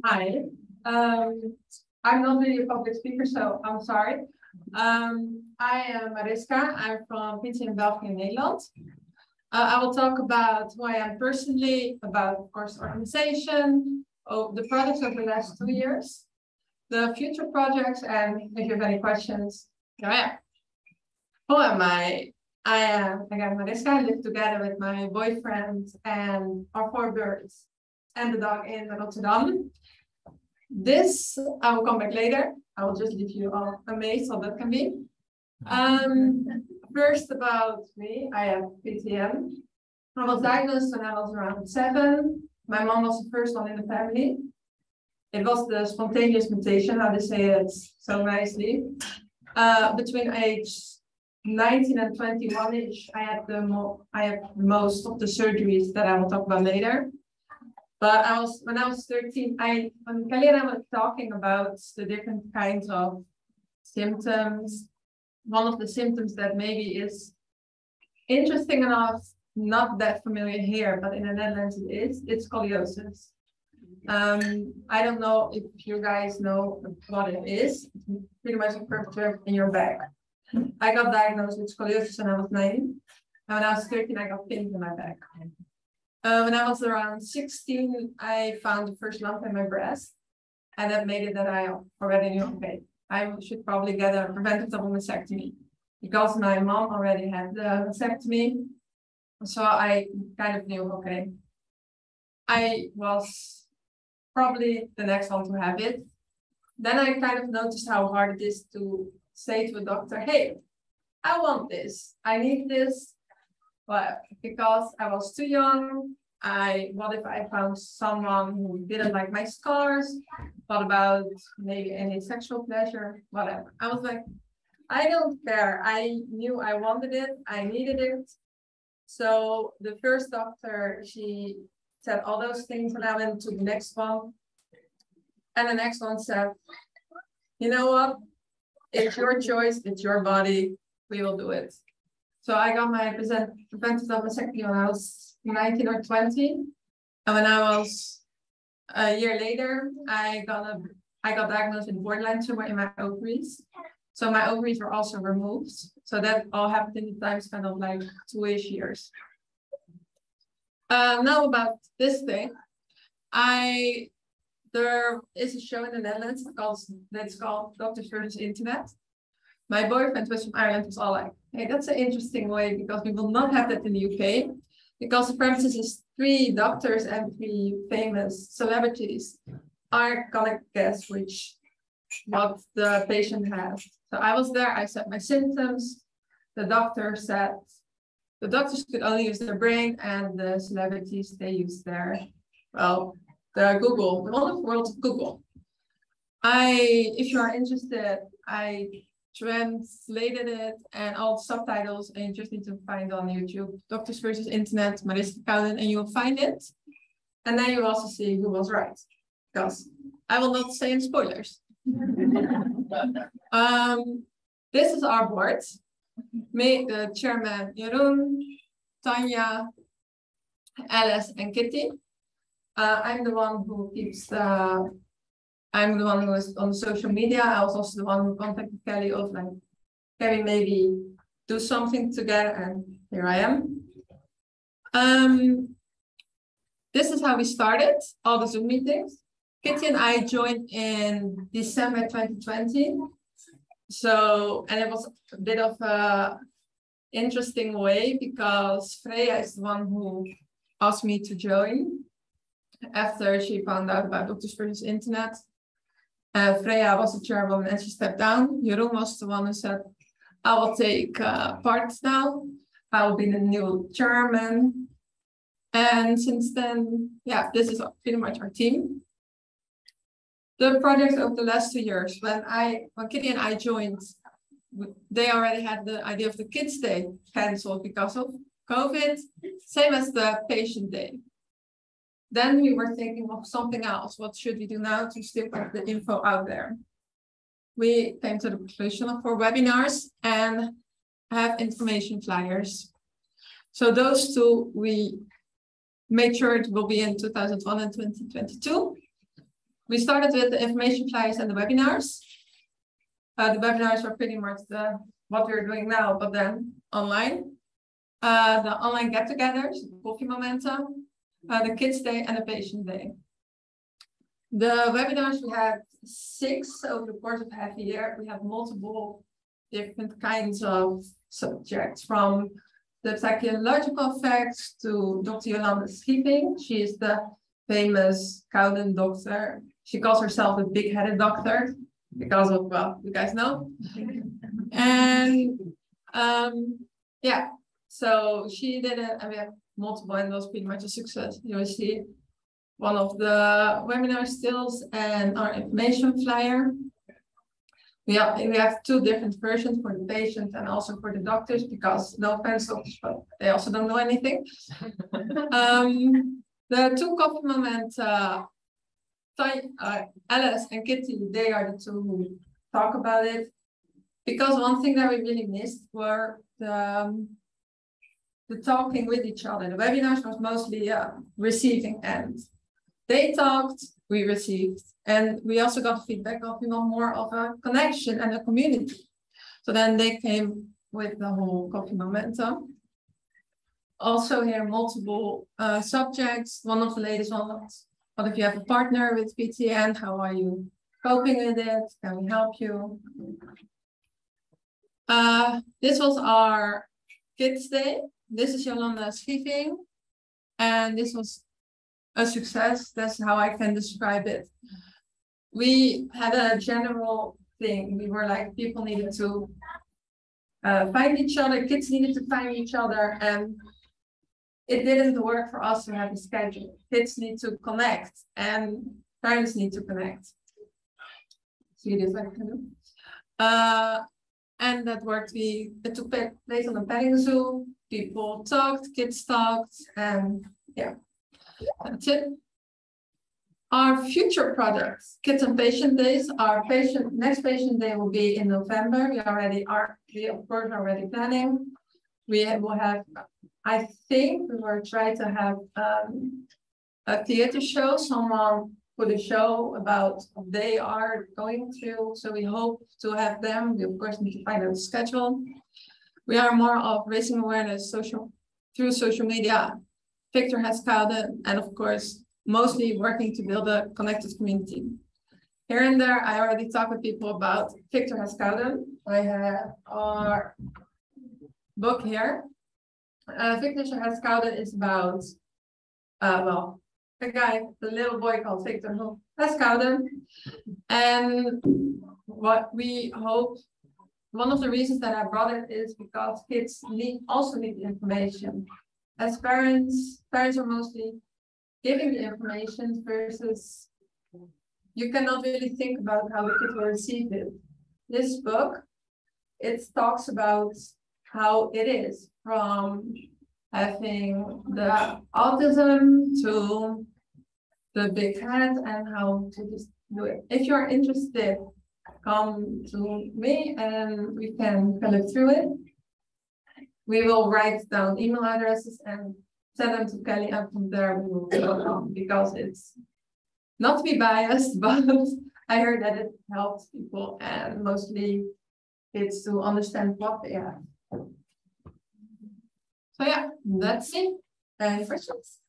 Hi, I'm not really a public speaker, so I'm sorry. I am Mariska. I'm from PTEN Netherlands. I will talk about who I am personally, about, of course, organization, the projects of the last 2 years, the future projects, and if you have any questions, here I am. Who am I? I am, again, Mariska. I live together with my boyfriend and our 4 birds and the dog in Rotterdam. This, I will come back later. I will just leave you all amazed how that can be. First about me, I have PTEN. I was diagnosed when I was around 7. My mom was the first one in the family. It was the spontaneous mutation, how they say it so nicely. Between age 19 and 21-ish, I had most of the surgeries that I will talk about later. But when I was 13, when Kelly and I were talking about the different kinds of symptoms, one of the symptoms that maybe is interesting enough, not that familiar here, but in the Netherlands it's scoliosis. I don't know if you guys know what it is. It's pretty much a curvature in your back. I got diagnosed with scoliosis when I was 9. And when I was 13, I got pins in my back. When I was around 16, I found the first lump in my breast. And that made it that I already knew, okay, I should probably get a preventative mastectomy. Because my mom already had the mastectomy. So I kind of knew, okay, I was probably the next one to have it. Then I kind of noticed how hard it is to say to a doctor, hey, I want this, I need this. Well, because I was too young, what if I found someone who didn't like my scars? What about maybe any sexual pleasure? Whatever. I was like, I don't care. I knew I wanted it, I needed it. So the first doctor, she said all those things, and I went to the next one. And the next one said, you know what? It's your choice, it's your body, we will do it. So I got my preventative mastectomy when I was 19 or 20. And when I was a year later, I got diagnosed with borderline tumor in my ovaries. So my ovaries were also removed. So that all happened in the time span of like 2-ish years. Now about this thing, there is a show in the Netherlands that's called Doctors versus Internet. My boyfriend was from Ireland, was all like, hey, that's an interesting way because we will not have that in the UK. Because the premises is 3 doctors and 3 famous celebrities are gonna guess what the patient has. So I was there, I said my symptoms. The doctor said the doctors could only use their brain, and the celebrities, they use the Google, the wonderful world of Google. If you are interested, I translated it and all the subtitles, and you just need to find on YouTube Doctors versus Internet, Mariska Den Outer, and you will find it. And then you also see who was right, because I will not say in spoilers. This is our board. Me, the chairman, Jeroen, Tanya, Alice, and Kitty. I'm the one who keeps I'm the one who is on social media. I was also the one who contacted Kelly of like, can we maybe do something together? And here I am. This is how we started all the Zoom meetings. Kitty and I joined in December 2020. And it was a bit of a interesting way because Freya is the one who asked me to join after she found out about Doctors versus Internet. Freya was the chairwoman and she stepped down. Jeroen was the one who said, I will take part now. I will be the new chairman. And since then, yeah, this is pretty much our team. The project of the last 2 years, when Kitty and I joined, they already had the idea of the Kids Day cancelled because of COVID, same as the Patient Day. Then we were thinking of something else. What should we do now to still get the info out there? we came to the conclusion of 4 webinars and have information flyers. So those 2 we made sure it will be in 2001 and 2022. We started with the information flyers and the webinars. The webinars are pretty much what we're doing now, but then online. The online get-togethers, coffee momentum, the Kids Day and the Patient Day. The webinars, we had 6 over the course of half a year. We have multiple different kinds of subjects, from the psychological effects to Dr. Jolanda Schieping. She is the famous Kouden doctor. She calls herself a big-headed doctor because of, well, you guys know. And yeah, so she did it, and we have multiple, and it was pretty much a success. You will see one of the webinar stills and our information flyer. We have 2 different versions for the patient and also for the doctors, because no offense, but they also don't know anything. The 2 coffee moments, Alice and Kitty, they are the 2 who talk about it. Because one thing that we really missed were the talking with each other. The webinars was mostly receiving end. They talked, we received, and we also got feedback of, more of a connection and a community. So then they came with the whole coffee momentum. Also here, multiple subjects. One of the latest ones, what if you have a partner with PTN? How are you coping with it? Can we help you? This was our Kids Day. This is Jolanda Schieping, and this was a success. That's how I can describe it. We had a general thing. We were like, people needed to find each other, kids needed to find each other, and it didn't work for us to have a schedule. Kids need to connect, and parents need to connect. See this I can do. And that worked. It took place on a petting zoo. People talked, kids talked, and yeah, that's it. Our future projects, Kids and Patient Days. Our next patient day will be in November. We of course already planning. We will have, I think we will try to have a theater show. Someone put a show about what they are going through. So we hope to have them. We of course need to find out the schedule. We are more of raising awareness through social media. Victor has Kouden, and of course, mostly working to build a connected community. Here and there, I already talked with people about Victor has Kouden. I have our book here. Victor has Kouden is about, the little boy called Victor who has Kouden. And what we hope, one of the reasons that I brought it is because kids also need information. As parents are mostly giving the information versus you cannot really think about how the kids will receive it. This book, it talks about how it is, from having the autism to the big head and how to just do it. If you're interested, come to me and we can look through it. We will write down email addresses and send them to Kelly, and from there we will go on, because it's not to be biased, but I heard that it helps people and mostly kids to understand what they have. So yeah, that's it. Any questions?